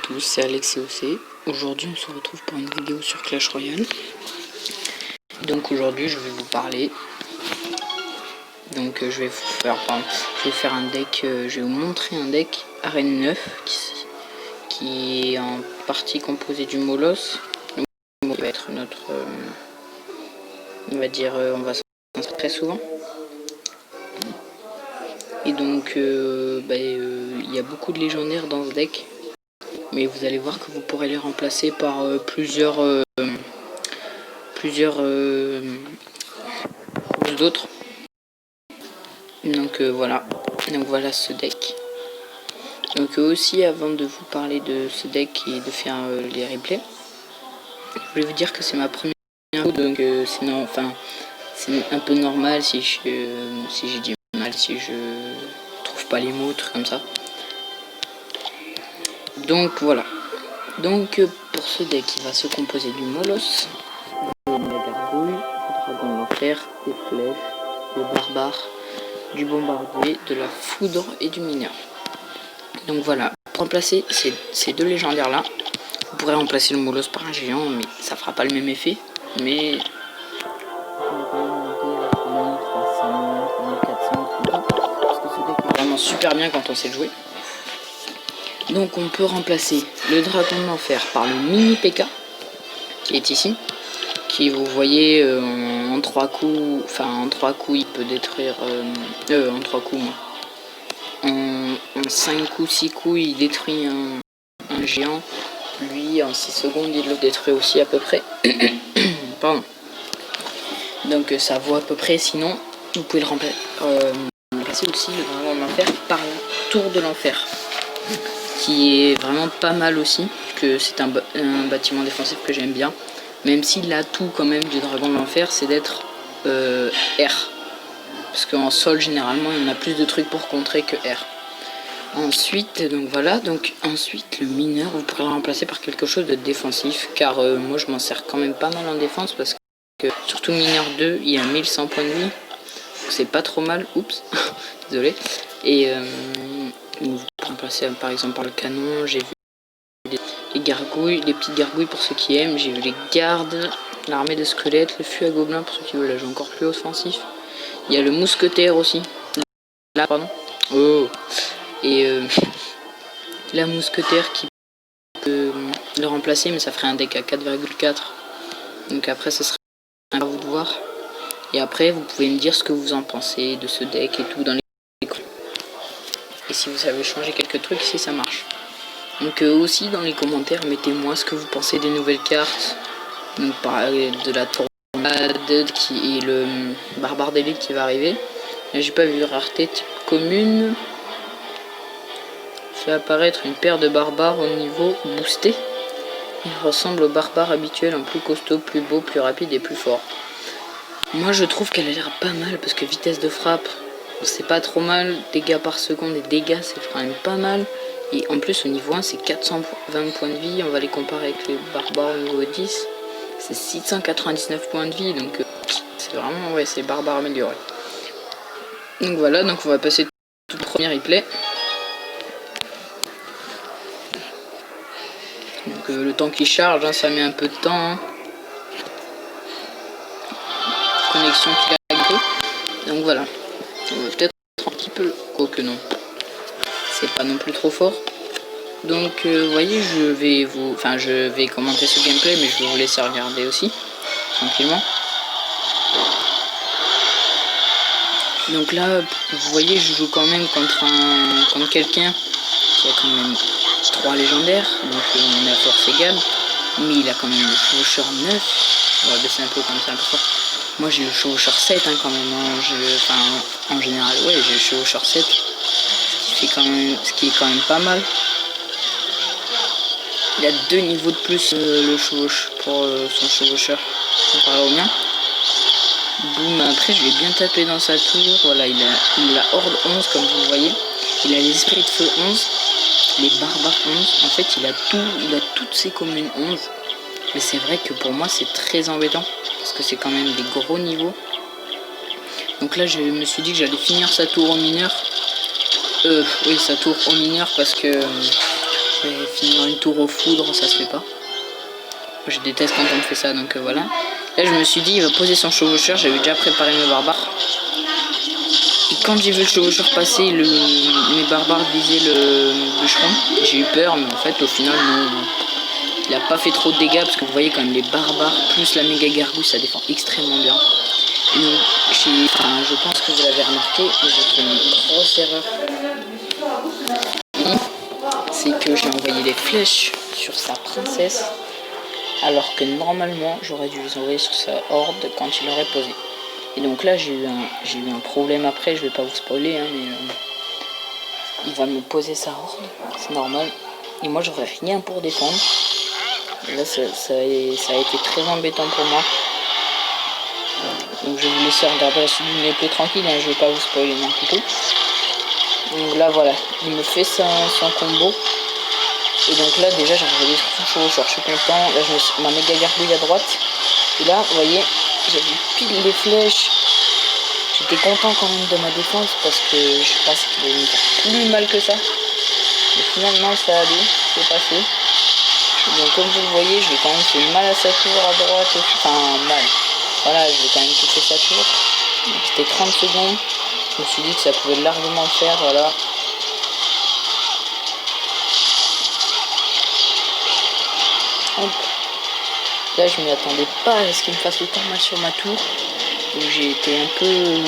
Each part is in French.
tous, c'est Alex et OC. Aujourd'hui on se retrouve pour une vidéo sur Clash Royale. Donc aujourd'hui je vais vous parler. Donc je vais vous faire un deck, je vais vous montrer un deck Arène 9 qui est en partie composé du Molos. Donc, qui va être notre on va dire on va s'en servir très souvent. Et donc il y a beaucoup de légendaires dans ce deck. Mais vous allez voir que vous pourrez les remplacer par plusieurs d'autres. Donc voilà ce deck. Donc aussi, avant de vous parler de ce deck et de faire les replays, je voulais vous dire que c'est ma première vidéo, donc c'est un peu normal si j'ai du mal, si je trouve pas les mots, trucs comme ça. Donc voilà. Donc pour ce deck, il va se composer du Molos, de la gargouille, du dragon de l'enfer, des flèches, des barbares, du bombardier, de la foudre et du mineur. Donc voilà, pour remplacer ces deux légendaires là, vous pourrez remplacer le Molos par un géant, mais ça fera pas le même effet. Mais parce que ce deck est vraiment super bien quand on sait le jouer. Donc on peut remplacer le dragon de l'enfer par le mini PK qui est ici, qui vous voyez en 3 coups, il peut détruire en 3 coups moi. En 5 coups, 6 coups il détruit un géant. Lui en 6 secondes il le détruit aussi à peu près. Pardon. Donc ça vaut à peu près, sinon vous pouvez le remplacer aussi le dragon de l'enfer par la tour de l'enfer, qui est vraiment pas mal aussi, que c'est un bâtiment défensif que j'aime bien, même si l'atout quand même du dragon de l'enfer c'est d'être R, parce qu'en sol généralement il y en a plus de trucs pour contrer que R. Ensuite ensuite le mineur vous pourrez le remplacer par quelque chose de défensif, car moi je m'en sers quand même pas mal en défense, parce que surtout mineur 2 il y a 1100 points de vie, c'est pas trop mal. Oups désolé. Et vous pouvez remplacer par exemple par le canon. J'ai vu les gargouilles, les petites gargouilles pour ceux qui aiment. J'ai vu les gardes, l'armée de squelettes, le fût à gobelins pour ceux qui veulent un jeu encore plus offensif. Il y a le mousquetaire aussi. Là, pardon. Oh. Et la mousquetaire qui peut le remplacer, mais ça ferait un deck à 4,4. Donc après, ce serait à vous de voir. Et après, vous pouvez me dire ce que vous en pensez de ce deck et tout dans les commentaires. Et si vous savez changer quelques trucs, si ça marche. Donc aussi dans les commentaires, mettez-moi ce que vous pensez des nouvelles cartes. Donc de la tournade qui est le barbare d'élite qui va arriver. J'ai pas vu rareté type commune. Fait apparaître une paire de barbares au niveau boosté. Il ressemble au barbare habituel, en plus costaud, plus beau, plus rapide et plus fort. Moi je trouve qu'elle a l'air pas mal, parce que vitesse de frappe c'est pas trop mal, dégâts par seconde et dégâts c'est quand même pas mal. Et en plus au niveau 1 c'est 420 points de vie, on va les comparer avec les barbares au niveau 10. C'est 699 points de vie, donc c'est vraiment, ouais, c'est barbare amélioré. Donc voilà, donc on va passer tout premier replay. Donc le temps qui charge, hein, ça met un peu de temps. Hein. Connexion qui a agréé. Donc voilà. On va peut-être un petit peu, quoique non. C'est pas non plus trop fort. Donc vous voyez, je vais commenter ce gameplay, mais je vais vous laisser regarder aussi, tranquillement. Donc là, vous voyez, je joue quand même contre quelqu'un qui a quand même 3 légendaires, donc on est à force égale, mais il a quand même le chevaucheur 9. On va baisser un peu comme ça, un peu fort. Moi j'ai le chevaucheur 7 hein, quand même, en général, ouais, j'ai le chevaucheur 7, ce qui est quand même pas mal. Il a 2 niveaux de plus le chevauche pour son chevaucheur comparé au mien. Boum, après je l'ai bien tapé dans sa tour. Voilà, il a Horde 11 comme vous le voyez. Il a les esprits de feu 11, les barbares 11. En fait il a toutes ses communes 11. Mais c'est vrai que pour moi c'est très embêtant, parce que c'est quand même des gros niveaux. Donc là je me suis dit que j'allais finir sa tour au mineur. Oui, sa tour au mineur, parce que je vais finir une tour aux foudres, ça se fait pas. Je déteste quand on me fait ça, donc voilà. Là, je me suis dit, il va poser son chevaucheur. J'avais déjà préparé mes barbares. Et quand j'ai vu le chevaucheur passer, mes barbares visaient le bûcheron. J'ai eu peur, mais en fait, au final, non, il a pas fait trop de dégâts. Parce que vous voyez, quand même, les barbares plus la méga gargouille, ça défend extrêmement bien. Et donc, je pense que vous l'avez remarqué, j'ai fait une grosse erreur. C'est que j'ai envoyé les flèches sur sa princesse. Alors que normalement j'aurais dû les envoyer sur sa horde quand il aurait posé. Et donc là j'ai eu un problème après, je vais pas vous spoiler hein, mais il va me poser sa horde, c'est normal. Et moi j'aurais rien pour défendre. Et là ça a été très embêtant pour moi. Donc je vais vous laisser regarder la suite d'une épée tranquille, hein, je vais pas vous spoiler non plus. Donc là voilà, il me fait son combo. Et donc là déjà j'ai envoyé son chevaucheur, je suis content. Là ma méga gargouille à droite. Et là vous voyez, j'avais pile les flèches. J'étais content quand même de ma défense parce que je pensais qu'il allait me faire plus mal que ça. Mais finalement ça allait, c'est passé. Donc comme vous le voyez, je vais quand même faire mal à sa tour à droite, enfin mal. Voilà, je vais quand même toucher sa tour. C'était 30 secondes. Je me suis dit que ça pouvait largement le faire, voilà. Hop. Là je m'y attendais pas à ce qu'il me fasse autant mal sur ma tour. Donc j'ai été un peu,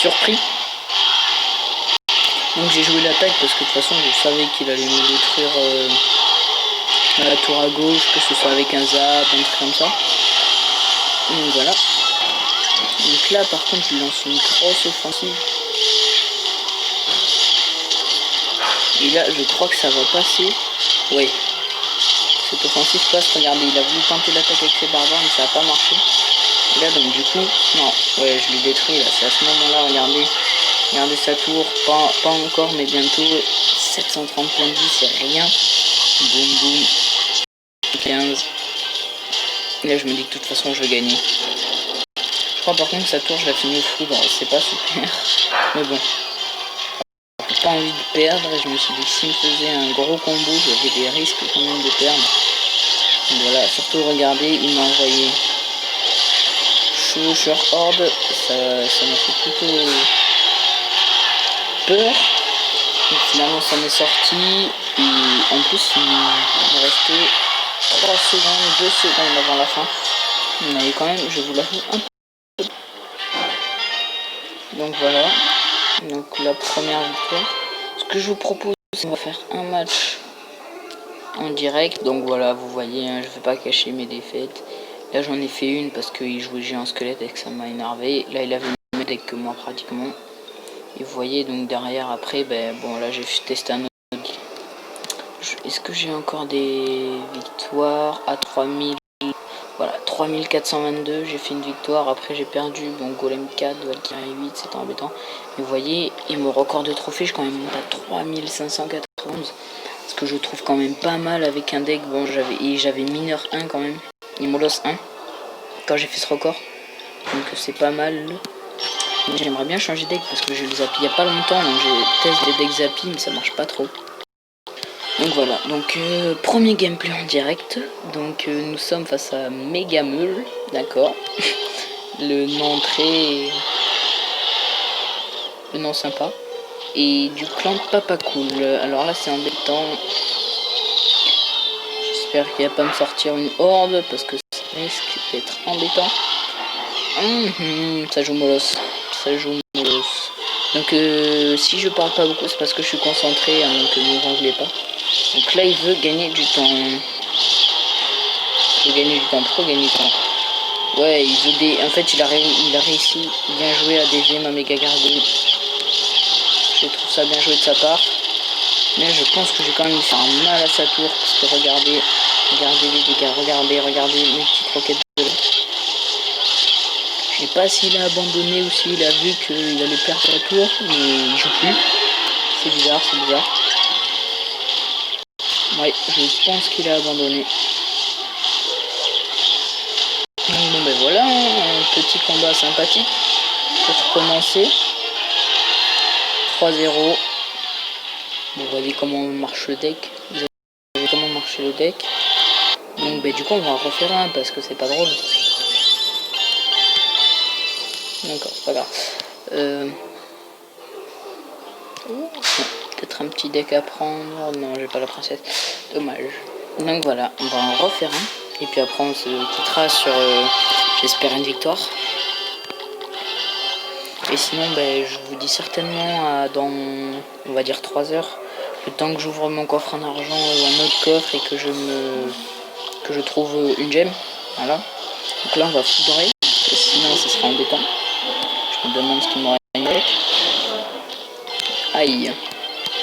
surpris. Donc j'ai joué l'attaque parce que de toute façon je savais qu'il allait me détruire la tour à gauche, que ce soit avec un zap, un truc comme ça. Donc voilà. Donc là par contre je lance une grosse offensive. Et là je crois que ça va passer. Ouais. Cette offensive passe, regardez, il a voulu tenter l'attaque avec ses barbares mais ça n'a pas marché. Et là donc du coup, non, ouais je l'ai détruit là, c'est à ce moment là, regardez. Regardez sa tour, pas encore mais bientôt. 730 points de vie, c'est rien. Boum boum. 15. Et là je me dis que de toute façon je vais gagner. Je crois par contre que sa tour je la finis au foudre, c'est pas super. Mais bon. J'ai pas envie de perdre et je me suis dit que s'il me faisait un gros combo, j'avais des risques quand même de perdre. Donc voilà, surtout regardez, il m'a envoyé chevaucheur horde, ça m'a fait plutôt peur. Et finalement ça m'est sorti et en plus il me restait 3 secondes, 2 secondes avant la fin. Mais quand même, je vous l'avoue un peu. Donc voilà, donc la première victoire. Ce que je vous propose, c'est qu'on va faire un match en direct. Donc voilà, vous voyez, hein, je ne vais pas cacher mes défaites. Là j'en ai fait une parce qu'il jouait géant squelette et que ça m'a énervé. Là il avait le même deck que moi pratiquement. Et vous voyez donc derrière après, ben bon là j'ai testé un autre. Est-ce que j'ai encore des victoires à 3000? Voilà, 3422, j'ai fait une victoire, après j'ai perdu, bon Golem 4, Valkyrie 8, c'était embêtant. Mais vous voyez, et mon record de trophée, je quand même monte à 3591. Ce que je trouve quand même pas mal avec un deck, bon j'avais mineur 1 quand même, et Molos 1, quand j'ai fait ce record. Donc c'est pas mal. J'aimerais bien changer de deck parce que je les appuie il n'y a pas longtemps, donc je teste des decks Zappy, mais ça marche pas trop. Donc voilà, donc premier gameplay en direct. Donc nous sommes face à Megameul, d'accord. Le nom sympa. Et du clan Papa Cool. Alors là c'est embêtant. J'espère qu'il va pas me sortir une horde parce que ça risque d'être embêtant. Ça joue Molos. Ça joue Molos. Donc si je parle pas beaucoup c'est parce que je suis concentré, hein, donc ne vous engueulez pas. Donc là il veut gagner du temps. Pourquoi gagner du temps? Ouais, il veut en fait il a réussi bien joué à DG ma méga gargouille. Je trouve ça bien joué de sa part. Mais je pense que j'ai quand même faire mal à sa tour. Parce que regardez les dégâts, regardez mes petites roquettes de l'eau. Je sais pas s'il a abandonné ou s'il a vu qu'il allait perdre la tour, mais il joue plus. C'est bizarre. Ouais, je pense qu'il a abandonné. Bon ben voilà, un petit combat sympathique pour commencer. 3-0. Vous voyez comment marche le deck. Vous savez comment marcher le deck. Donc du coup on va en refaire un parce que c'est pas drôle. D'accord, c'est pas grave. Peut-être un petit deck à prendre. Non, j'ai pas la princesse. Dommage. Donc voilà, on va en refaire un. Et puis après on se quittera sur, j'espère, une victoire. Et sinon, je vous dis certainement dans, on va dire 3 heures, le temps que j'ouvre mon coffre en argent ou un autre coffre et que je trouve une gemme. Voilà. Donc là on va foudrer. Sinon ce sera embêtant. Je me demande ce qu'il m'aurait mis avec. Aïe.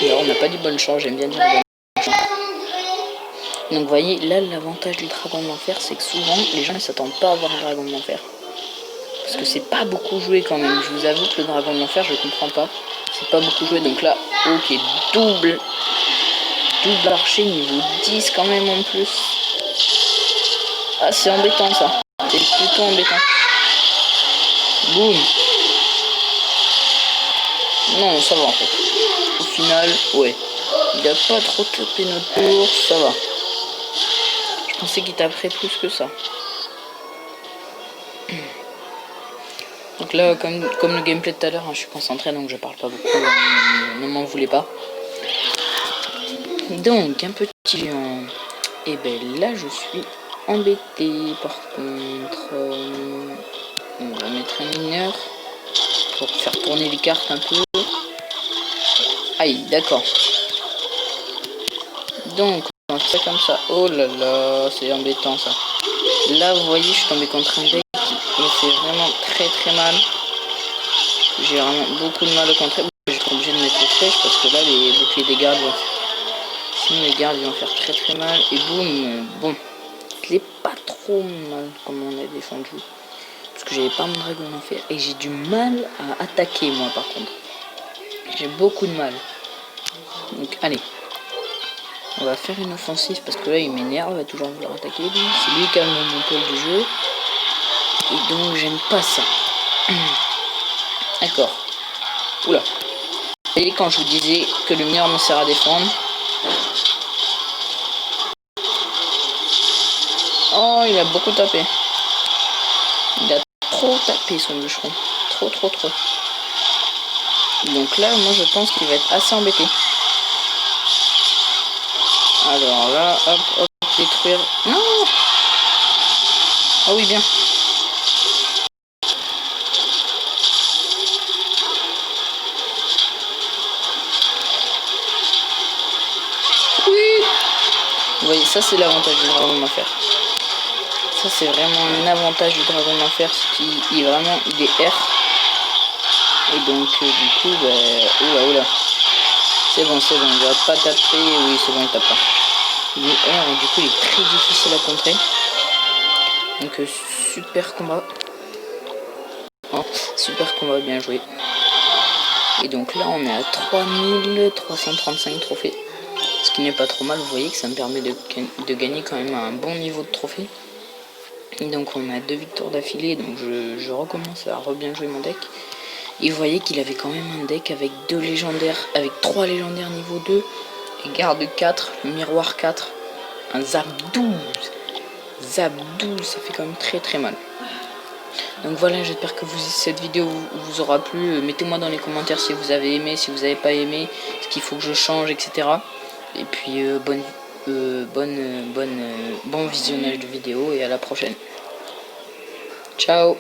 Alors on n'a pas dit bonne chance, j'aime bien dire bonne chance. Donc vous voyez, là l'avantage du dragon de l'enfer, c'est que souvent les gens ne s'attendent pas à avoir un dragon de l'enfer. Parce que c'est pas beaucoup joué quand même. Je vous avoue que le dragon de l'enfer, je comprends pas. C'est pas beaucoup joué. Donc là, ok, double archer niveau 10 quand même en plus. Ah, c'est embêtant ça. C'est plutôt embêtant. Boum. Non, ça va en fait. Au final, ouais. Il a pas trop tapé notre tour, ça va. Je pensais qu'il taperait plus que ça. Donc là, comme le gameplay de tout à l'heure, je suis concentré donc je parle pas beaucoup. Ne m'en voulez pas. Donc, un petit géant. Et là, je suis embêté. Par contre, on va mettre un mineur pour faire tourner les cartes un peu. Aïe, d'accord. Donc, on fait comme ça. Oh là là, c'est embêtant ça. Là, vous voyez, je suis tombé contre un deck qui me fait vraiment très mal. J'ai vraiment beaucoup de mal au contrer. Je vais être obligé de mettre les flèches parce que là, les boucliers des gardes vont... Sinon, les gardes ils vont faire très mal. Et boum, bon. Je l'ai pas trop mal comme on a défendu. Parce que j'avais pas mon dragon d'enfer. Et j'ai du mal à attaquer, moi, par contre. J'ai beaucoup de mal. Donc, allez. On va faire une offensive parce que là, il m'énerve. Il va toujours vouloir attaquer. C'est lui qui a le monopole du jeu. Et donc, j'aime pas ça. D'accord. Oula. Et quand je vous disais que le mineur me sert à défendre. Oh, il a beaucoup tapé. Il a trop tapé son bûcheron. Trop. Donc là, moi je pense qu'il va être assez embêté. Alors là, hop, détruire. Non. Ah oui, bien. Oui. Vous voyez, ça c'est l'avantage du dragon d'enfer. Ça c'est vraiment un avantage du dragon d'enfer, ce qui est vraiment, il est R. Et donc du coup, oula. C'est bon, il va pas taper. Oui, c'est bon, il tape pas. Il est R et du coup il est très difficile à contrer. Donc super combat. Oh, super combat, bien joué. Et donc là on est à 3335 trophées. Ce qui n'est pas trop mal, vous voyez que ça me permet de gagner quand même un bon niveau de trophée. Et donc on a 2 victoires d'affilée, donc je recommence à bien jouer mon deck. Et vous voyez qu'il avait quand même un deck avec 2 légendaires, avec 3 légendaires niveau 2, et garde 4, miroir 4, un zap 12. Zap 12, ça fait quand même très mal. Donc voilà, j'espère que cette vidéo vous aura plu. Mettez-moi dans les commentaires si vous avez aimé, si vous n'avez pas aimé, ce qu'il faut que je change, etc. Et puis bon visionnage de vidéo et à la prochaine. Ciao.